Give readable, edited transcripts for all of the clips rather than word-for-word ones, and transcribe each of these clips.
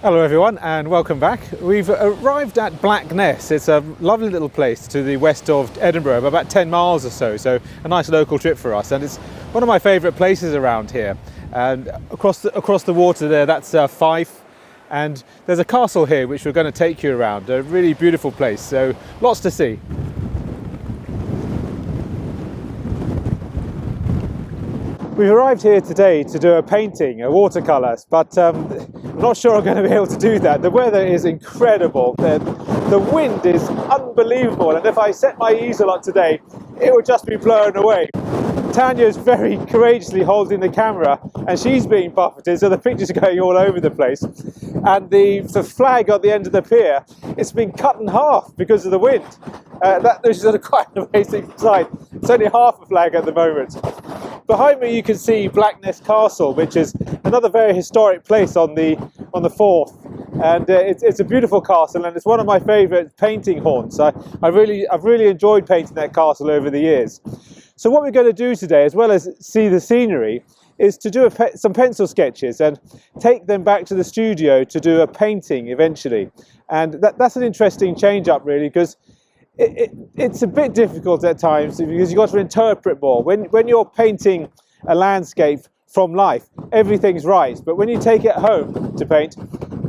Hello everyone and welcome back. We've arrived at Blackness. It's a lovely little place to the west of Edinburgh, about 10 miles or so, so a nice local trip for us, and it's one of my favourite places around here. And across the water there, that's Fife, and there's a castle here which we're going to take you around. A really beautiful place, so lots to see. We've arrived here today to do a painting, a watercolour, but I'm not sure I'm going to be able to do that. The weather is incredible, the wind is unbelievable, and if I set my easel up today, it would just be blown away. Tanya's very courageously holding the camera and she's being buffeted, so the pictures are going all over the place. And the flag at the end of the pier, it's been cut in half because of the wind. That is sort of quite an amazing sight. It's only half a flag at the moment. Behind me you can see Blackness Castle, which is another very historic place on the Forth, and it's a beautiful castle, and it's one of my favourite painting haunts. I've really enjoyed painting that castle over the years. So what we're going to do today, as well as see the scenery, is to do some pencil sketches and take them back to the studio to do a painting eventually. And that's an interesting change up really, because it's a bit difficult at times because you've got to interpret more. When you're painting a landscape from life, everything's right. But when you take it home to paint,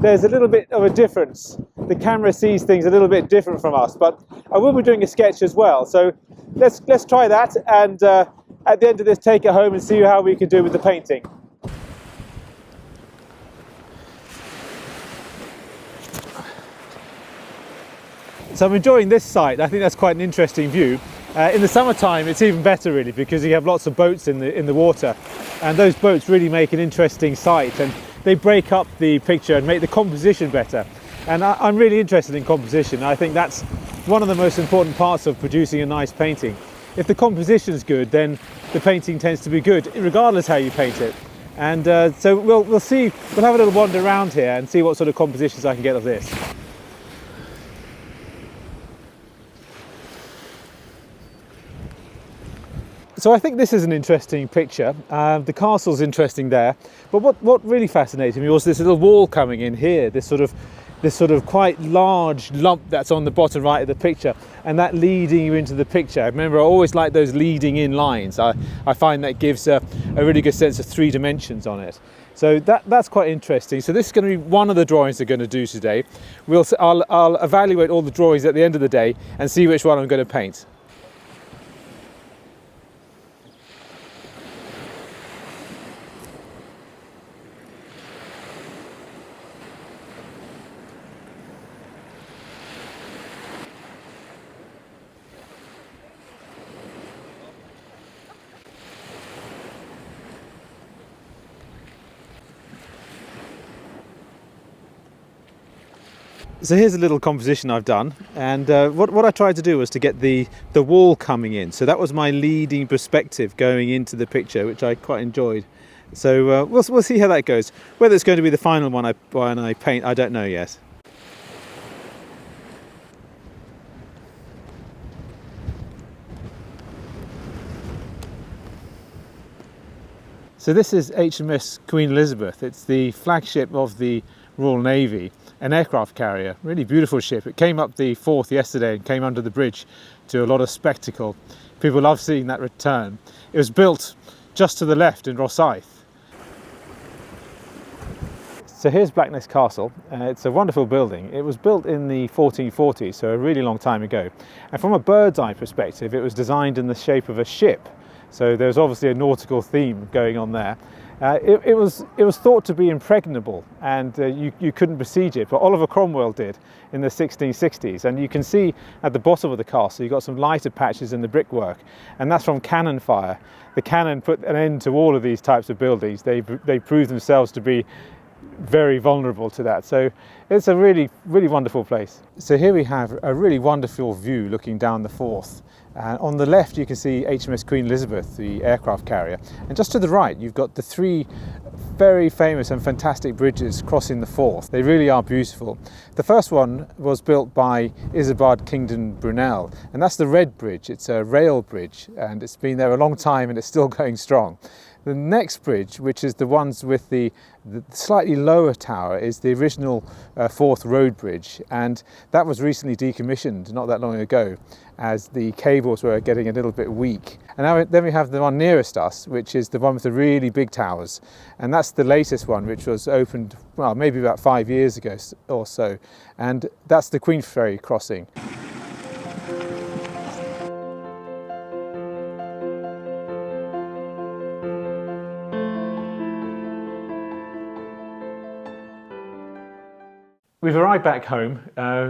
there's a little bit of a difference. The camera sees things a little bit different from us. But I will be doing a sketch as well. So let's try that, and at the end of this, take it home and see how we can do with the painting. So I'm enjoying this site. I think that's quite an interesting view. In the summertime, it's even better really, because you have lots of boats in the water, and those boats really make an interesting sight, and they break up the picture and make the composition better. And I'm really interested in composition. I think that's one of the most important parts of producing a nice painting. If the composition is good, then the painting tends to be good, regardless how you paint it. And so we'll see. We'll have a little wander around here and see what sort of compositions I can get of this. So I think this is an interesting picture. The castle's interesting there, but what really fascinated me was this little wall coming in here, this sort of quite large lump that's on the bottom right of the picture, and that leading you into the picture. I remember I always like those leading in lines. I find that gives a really good sense of 3 dimensions on it. So that's quite interesting. So this is going to be one of the drawings we're going to do today. I'll evaluate all the drawings at the end of the day and see which one I'm going to paint. So here's a little composition I've done, and what I tried to do was to get the wall coming in. So that was my leading perspective going into the picture, which I quite enjoyed. So we'll see how that goes. Whether it's going to be the final one I paint, I don't know yet. So this is HMS Queen Elizabeth. It's the flagship of the Royal Navy, an aircraft carrier, really beautiful ship. It came up the Forth yesterday and came under the bridge to a lot of spectacle. People love seeing that return. It was built just to the left in Rosyth. So here's Blackness Castle. It's a wonderful building. It was built in the 1440s, so a really long time ago. And from a bird's eye perspective, it was designed in the shape of a ship. So there's obviously a nautical theme going on there. It was thought to be impregnable, and you couldn't besiege it, but Oliver Cromwell did in the 1660s. And you can see at the bottom of the castle you've got some lighter patches in the brickwork, and that's from cannon fire. The cannon put an end to all of these types of buildings. They proved themselves to be very vulnerable to that. So it's a really wonderful place. So here we have a really wonderful view looking down the Forth. On the left you can see HMS Queen Elizabeth, the aircraft carrier, and just to the right you've got the 3 very famous and fantastic bridges crossing the Forth. They really are beautiful. The first one was built by Isabard Kingdon Brunel, and that's the Red Bridge. It's a rail bridge, and it's been there a long time and it's still going strong. The next bridge, which is the ones with the slightly lower tower, is the original Forth Road Bridge, and that was recently decommissioned not that long ago as the cables were getting a little bit weak. And now then we have the one nearest us, which is the one with the really big towers, and that's the latest one, which was opened, well, maybe about 5 years ago or so, and that's the Queensferry crossing. We've arrived back home.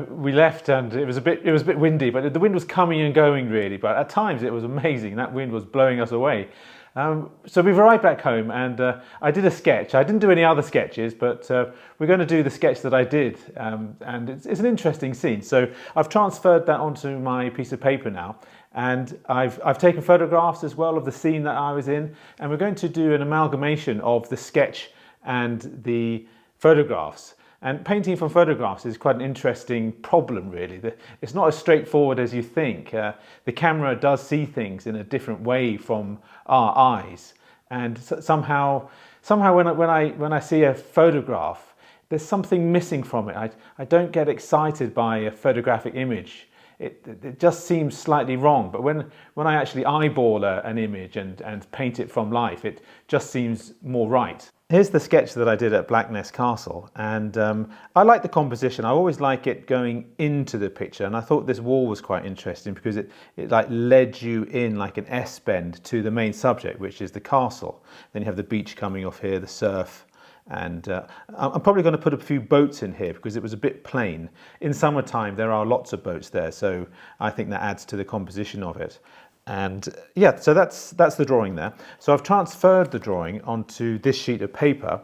We left and it was a bit windy, but the wind was coming and going really. But at times it was amazing. That wind was blowing us away. So we've arrived back home, and I did a sketch. I didn't do any other sketches, but we're going to do the sketch that I did, and it's an interesting scene. So I've transferred that onto my piece of paper now, and I've taken photographs as well of the scene that I was in, and we're going to do an amalgamation of the sketch and the photographs. And painting from photographs is quite an interesting problem, really. It's not as straightforward as you think. The camera does see things in a different way from our eyes, and somehow when I see a photograph, there's something missing from it. I don't get excited by a photographic image. It just seems slightly wrong. But when I actually eyeball an image and paint it from life, it just seems more right. Here's the sketch that I did at Blackness Castle, and I like the composition. I always like it going into the picture, and I thought this wall was quite interesting because it like led you in like an S-bend to the main subject, which is the castle. Then you have the beach coming off here, the surf, and I'm probably going to put a few boats in here because it was a bit plain. In summertime there are lots of boats there, so I think that adds to the composition of it. And yeah, so that's the drawing there. So I've transferred the drawing onto this sheet of paper.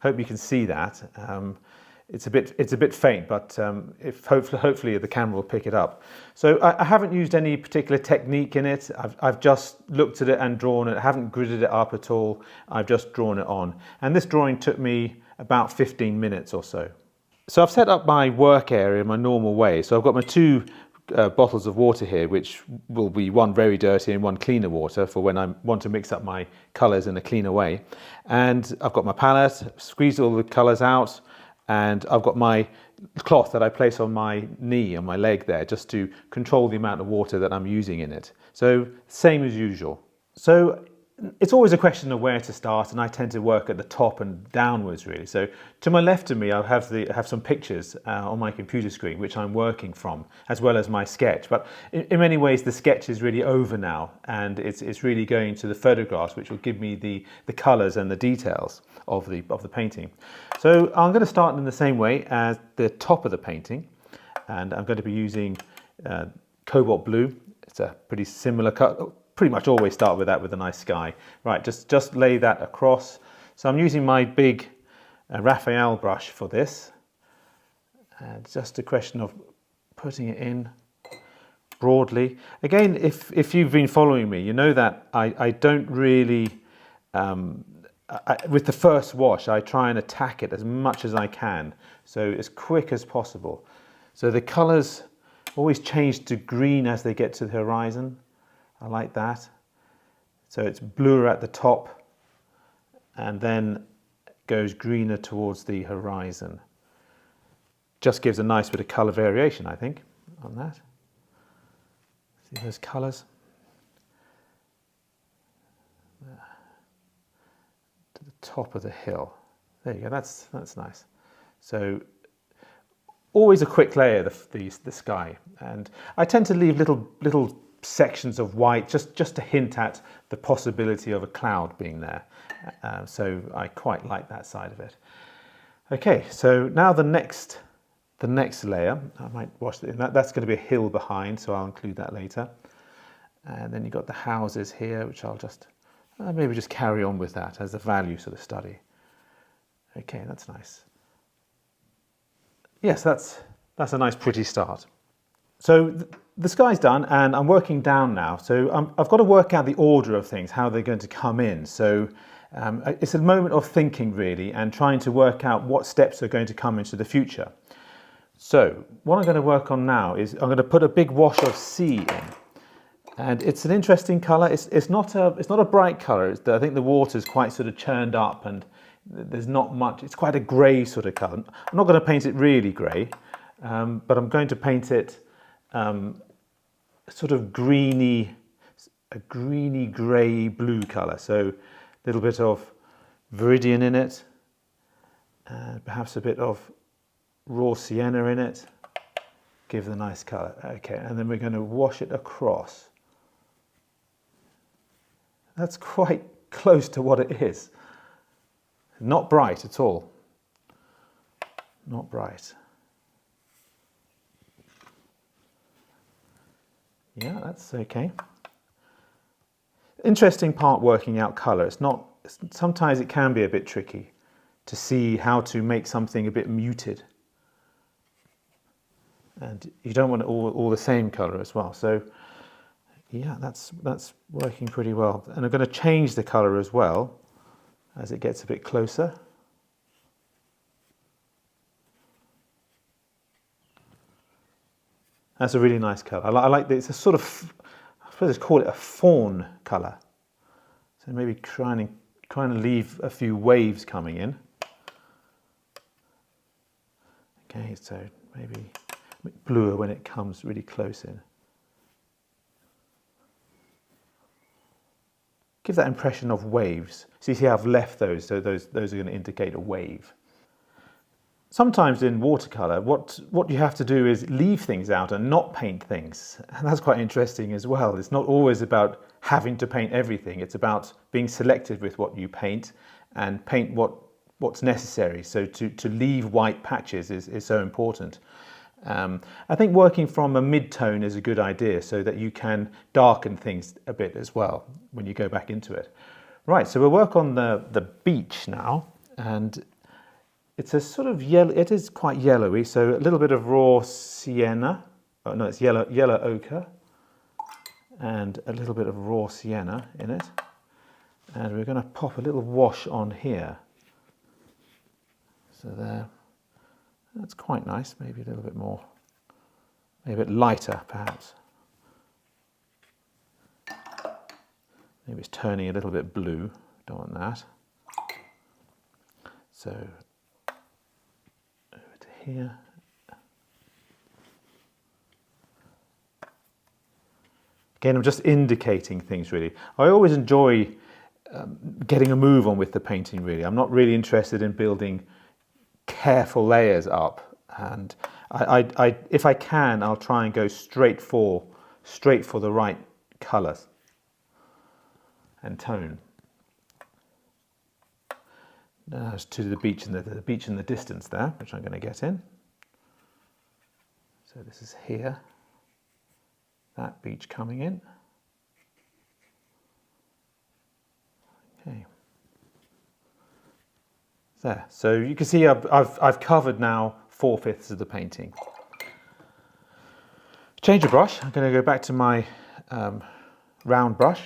Hope you can see that. It's a bit faint, but hopefully the camera will pick it up. So I haven't used any particular technique in it. I've just looked at it and drawn it. I haven't gridded it up at all. I've just drawn it on. And this drawing took me about 15 minutes or so. So I've set up my work area in my normal way. So I've got my two bottles of water here, which will be one very dirty and one cleaner water for when I want to mix up my colours in a cleaner way. And I've got my palette, squeezed all the colours out, and I've got my cloth that I place on my knee, on my leg there, just to control the amount of water that I'm using in it. So same as usual. So it's always a question of where to start, and I tend to work at the top and downwards really. So to my left of me I have some pictures on my computer screen which I'm working from, as well as my sketch. But in many ways the sketch is really over now, and it's really going to the photographs, which will give me the colours and the details of the painting. So I'm going to start in the same way as the top of the painting, and I'm going to be using cobalt blue. It's a pretty similar cut. Pretty much always start with that, with a nice sky. Right, just lay that across. So I'm using my big Raphael brush for this. And it's just a question of putting it in broadly. Again, if you've been following me, you know that I don't really, with the first wash, I try and attack it as much as I can. So as quick as possible. So the colours always change to green as they get to the horizon. I like that. So it's bluer at the top and then goes greener towards the horizon. Just gives a nice bit of colour variation, I think, on that. See those colours? To the top of the hill. There you go, that's nice. So always a quick layer, the sky. And I tend to leave little sections of white just to hint at the possibility of a cloud being there, so I quite like that side of it. Okay, so now the next layer, I might wash it in. That's going to be a hill behind, so I'll include that later. And then you've got the houses here, which I'll just maybe just carry on with that as the values of the study. Okay, that's nice. Yes, that's a nice pretty start. So the sky's done, and I'm working down now. So I've got to work out the order of things, how they're going to come in. So it's a moment of thinking really, and trying to work out what steps are going to come into the future. So what I'm going to work on now is I'm going to put a big wash of sea in. And it's an interesting colour. It's not a bright colour. I think the water's quite sort of churned up, and there's not much. It's quite a grey sort of colour. I'm not going to paint it really grey, but I'm going to paint it sort of a greeny grey blue colour. So a little bit of Viridean in it, and perhaps a bit of raw sienna in it. Give it a nice colour. Okay, and then we're going to wash it across. That's quite close to what it is. Not bright at all. Not bright. Yeah, that's okay. Interesting part working out colour. Sometimes it can be a bit tricky to see how to make something a bit muted. And you don't want it all the same colour as well. So yeah, that's working pretty well. And I'm going to change the colour as well as it gets a bit closer. That's a really nice colour. I like that. It's a sort of, I suppose let's call it a fawn colour. So maybe trying to leave a few waves coming in. Okay, so maybe a bit bluer when it comes really close in. Give that impression of waves. So you see I've left those, so those are going to indicate a wave. Sometimes in watercolour, what you have to do is leave things out and not paint things. And that's quite interesting as well. It's not always about having to paint everything. It's about being selective with what you paint and paint what's necessary. So to leave white patches is so important. I think working from a mid-tone is a good idea so that you can darken things a bit as well when you go back into it. Right, so we'll work on the beach now, and it's a sort of yellow, it is quite yellowy, so a little bit of raw sienna, oh no, it's yellow ochre, and a little bit of raw sienna in it. And we're going to pop a little wash on here. So there, that's quite nice, maybe a little bit more, maybe a bit lighter perhaps. Maybe it's turning a little bit blue, don't want that. So here. Again, I'm just indicating things really. I always enjoy getting a move on with the painting really. I'm not really interested in building careful layers up, and if I can, I'll try and go straight for the right colours and tone. Now it's to the beach and the beach in the distance there, which I'm going to get in. So this is here, that beach coming in. Okay. There. So you can see I've covered now 4/5 of the painting. Change of brush. I'm going to go back to my round brush,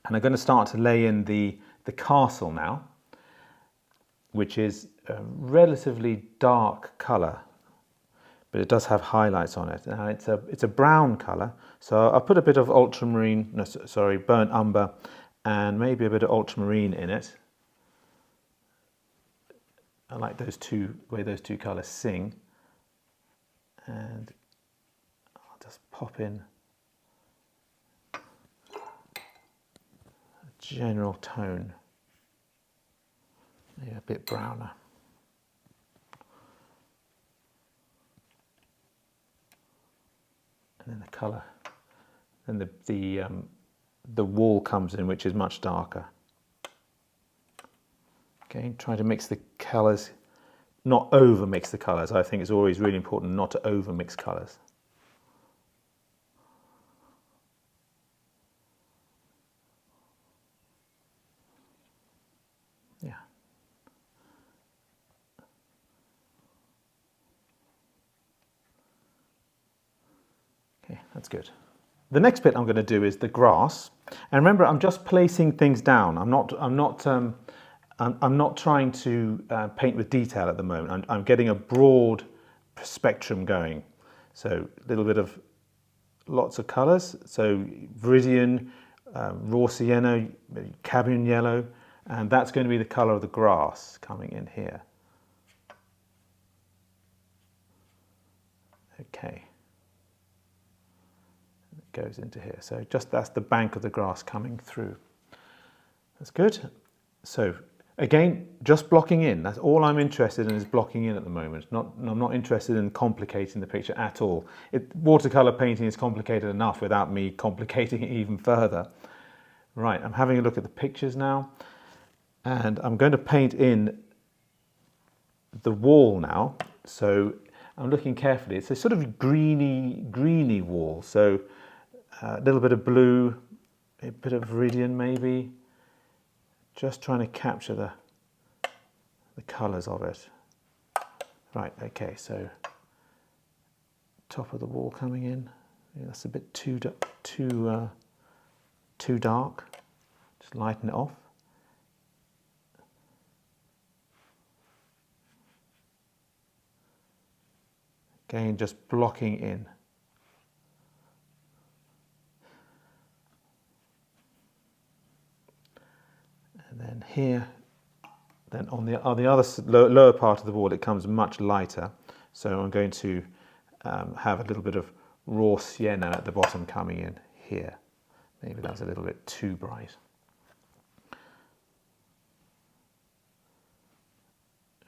and I'm going to start to lay in the castle now, which is a relatively dark colour, but it does have highlights on it. Now it's a brown colour, so I'll put a bit of ultramarine, no, sorry, burnt umber, and maybe a bit of ultramarine in it. I like the way those two colours sing, and I'll just pop in a general tone. Maybe a bit browner. And then the colour, then the wall comes in, which is much darker. Okay, try to mix the colours, not over mix the colours. I think it's always really important not to over mix colours. Yeah. Okay, that's good. The next bit I'm going to do is the grass. And remember, I'm just placing things down. I'm not trying to paint with detail at the moment. I'm getting a broad spectrum going. So a little bit of lots of colours. So Viridean, raw Sienna, cabin yellow, and that's going to be the colour of the grass coming in here. Okay. It goes into here. So just that's the bank of the grass coming through. That's good. So again, just blocking in. That's all I'm interested in, is blocking in at the moment. I'm not interested in complicating the picture at all. Watercolour painting is complicated enough without me complicating it even further. Right, I'm having a look at the pictures now, and I'm going to paint in the wall now. So I'm looking carefully. It's a sort of greeny wall. So a little bit of blue, a bit of Viridean maybe. Just trying to capture the colours of it. Right, okay, so top of the wall coming in. Yeah, that's a bit too dark. Just lighten it off. Again, just blocking in. And then here, then on the other lower part of the wall, it comes much lighter. So I'm going to have a little bit of raw sienna at the bottom coming in here. Maybe that's a little bit too bright.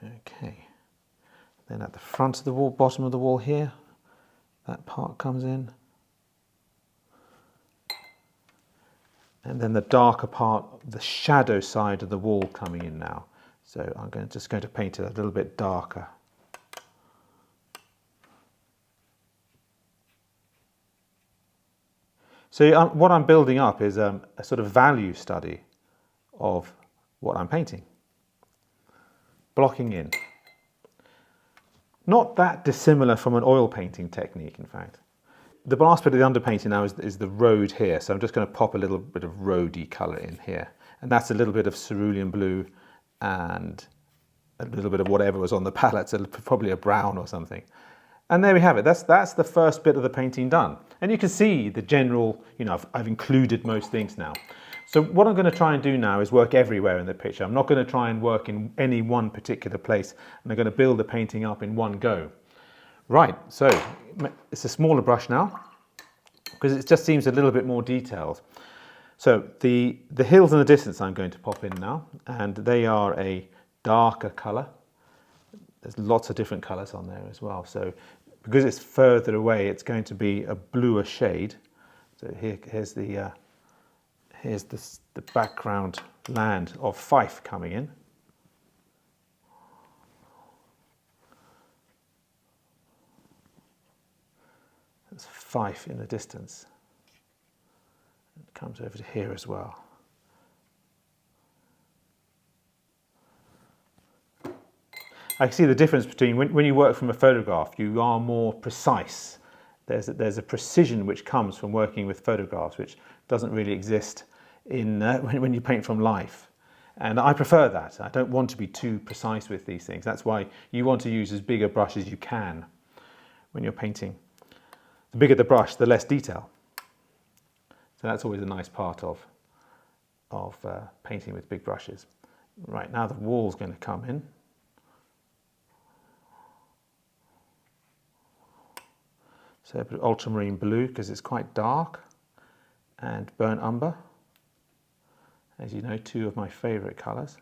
Okay. Then at the front of the wall, bottom of the wall here, that part comes in. And then the darker part, the shadow side of the wall coming in now. So I'm just going to paint it a little bit darker. So what I'm building up is a sort of value study of what I'm painting. Blocking in. Not that dissimilar from an oil painting technique, in fact. The last bit of the underpainting now is the road here, so I'm just going to pop a little bit of roady colour in here. And that's a little bit of cerulean blue and a little bit of whatever was on the palette, so probably a brown or something. And there we have it. That's the first bit of the painting done. And you can see the general, I've included most things now. So what I'm going to try and do now is work everywhere in the picture. I'm not going to try and work in any one particular place, and I'm going to build the painting up in one go. Right, so it's a smaller brush now, because it just seems a little bit more detailed. So the hills in the distance I'm going to pop in now, and they are a darker colour. There's lots of different colours on there as well. So because it's further away, it's going to be a bluer shade. So here's the background land of Fife coming in. There's Fife in the distance. It comes over to here as well. I can see the difference between when you work from a photograph, you are more precise. There's a precision which comes from working with photographs, which doesn't really exist when you paint from life. And I prefer that. I don't want to be too precise with these things. That's why you want to use as big a brush as you can when you're painting. The bigger the brush, the less detail. So that's always a nice part of painting with big brushes. Right, now the wall's going to come in. So a bit of ultramarine blue because it's quite dark, and burnt umber. As you know, two of my favourite colours.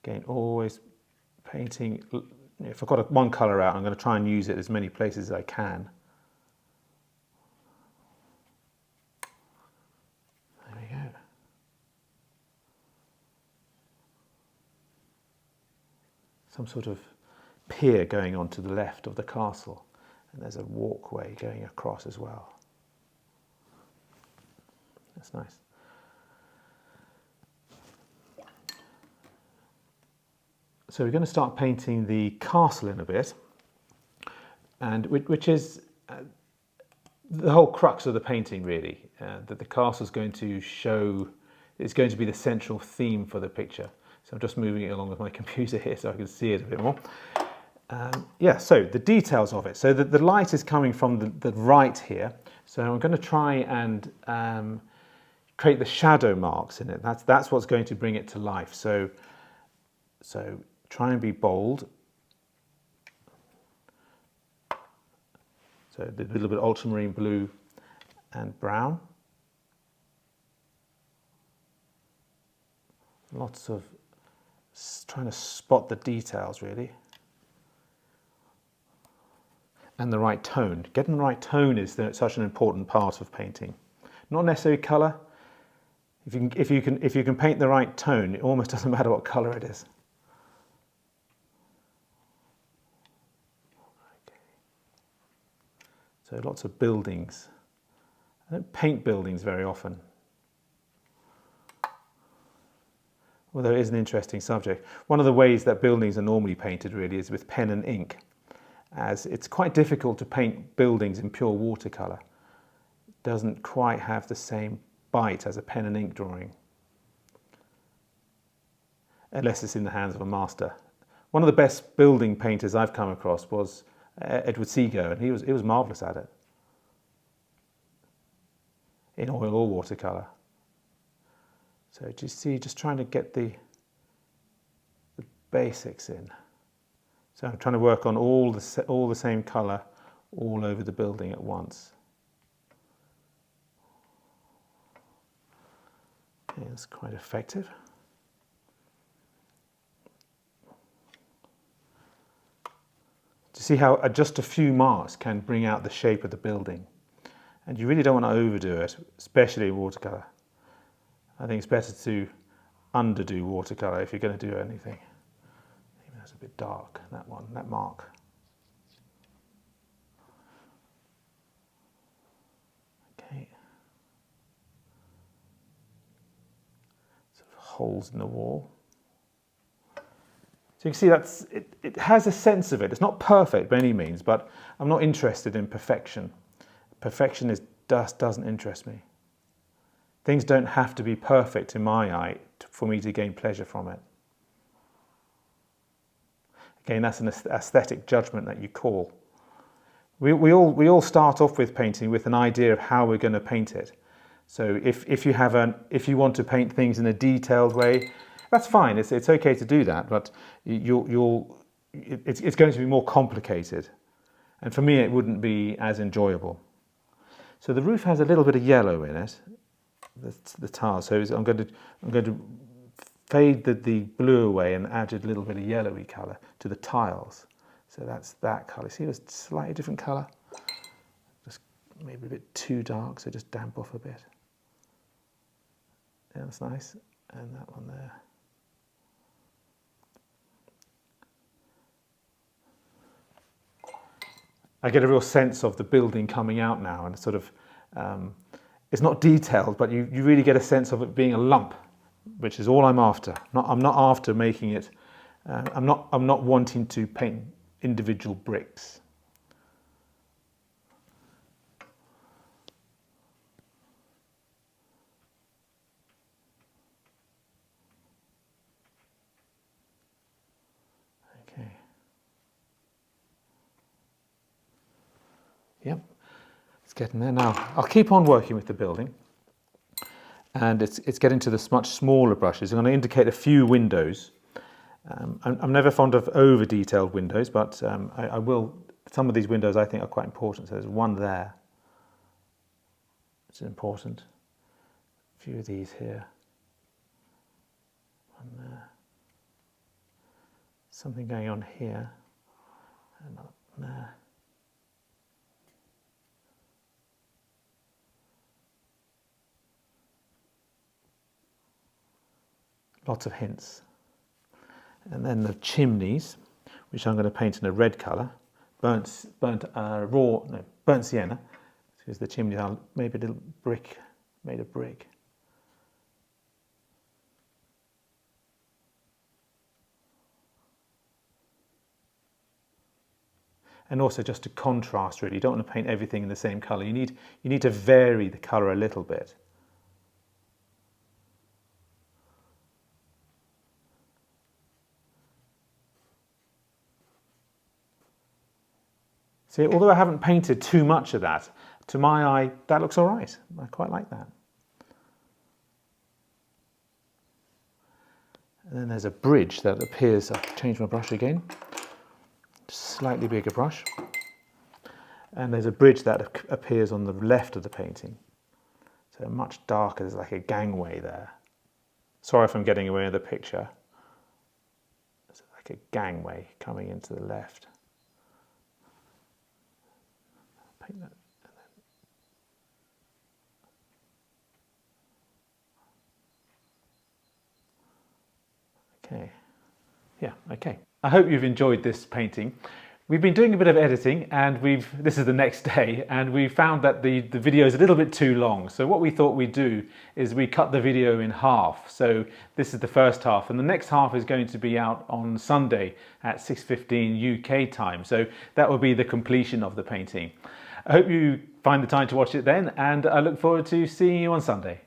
Again, always painting. If I've got one colour out, I'm going to try and use it as many places as I can. There we go. Some sort of pier going on to the left of the castle, and there's a walkway going across as well. That's nice. So we're going to start painting the castle in a bit, and which is the whole crux of the painting, really. That the castle is going to show, it's going to be the central theme for the picture. So I'm just moving it along with my computer here so I can see it a bit more. Yeah, so the details of it. So the light is coming from the right here. So I'm going to try and create the shadow marks in it. That's what's going to bring it to life. So try and be bold. So a little bit ultramarine blue and brown. Lots of trying to spot the details really. And the right tone. Getting the right tone is such an important part of painting. Not necessarily colour. If you can paint the right tone, it almost doesn't matter what colour it is. Okay. So lots of buildings. I don't paint buildings very often. Although it is an interesting subject. One of the ways that buildings are normally painted really is with pen and ink, as it's quite difficult to paint buildings in pure watercolour. It doesn't quite have the same bite as a pen and ink drawing, unless it's in the hands of a master. One of the best building painters I've come across was Edward Seago, and he was marvellous at it, in oil or watercolour. So do you see, just trying to get the basics in. So I'm trying to work on all the same colour all over the building at once. Okay, that's quite effective. To see how just a few marks can bring out the shape of the building. And you really don't want to overdo it, especially in watercolour. I think it's better to underdo watercolour if you're going to do anything. Even that's a bit dark, that mark. Okay. Sort of holes in the wall. So you can see it has a sense of it. It's not perfect by any means, but I'm not interested in perfection. Perfection doesn't interest me. Things don't have to be perfect in my eye for me to gain pleasure from it. Again, that's an aesthetic judgment that you call. We all start off with painting with an idea of how we're going to paint it. So if you want to paint things in a detailed way, that's fine. It's okay to do that, but it's going to be more complicated, and for me it wouldn't be as enjoyable. So the roof has a little bit of yellow in it. The tiles. So I'm going to fade the blue away and add a little bit of yellowy colour to the tiles. So that's that colour. See, it's a slightly different colour. Just maybe a bit too dark, so just damp off a bit. Yeah, that's nice. And that one there. I get a real sense of the building coming out now, and sort of it's not detailed, but you really get a sense of it being a lump, which is all I'm after. I'm not after making it. I'm not wanting to paint individual bricks. Okay. Yep. It's getting there now. I'll keep on working with the building, and it's getting to the much smaller brushes. I'm going to indicate a few windows. I'm never fond of over detailed windows, but I will. Some of these windows I think are quite important. So there's one there, which is important. A few of these here. One there. Something going on here, and up there. Lots of hints. And then the chimneys, which I'm going to paint in a red colour, burnt sienna, because the chimneys are maybe a little brick, made of brick. And also just to contrast really, you don't want to paint everything in the same colour. You need to vary the colour a little bit. See, although I haven't painted too much of that, to my eye, that looks all right. I quite like that. And then there's a bridge that appears, I've changed my brush again, slightly bigger brush. And there's a bridge that appears on the left of the painting. So much darker, there's like a gangway there. Sorry if I'm getting away with the picture. There's like a gangway coming into the left. Paint that. Okay, yeah, okay. I hope you've enjoyed this painting. We've been doing a bit of editing and this is the next day, and we found that the video is a little bit too long. So what we thought we'd do is we cut the video in half. So this is the first half and the next half is going to be out on Sunday at 6:15 UK time. So that will be the completion of the painting. I hope you find the time to watch it then, and I look forward to seeing you on Sunday.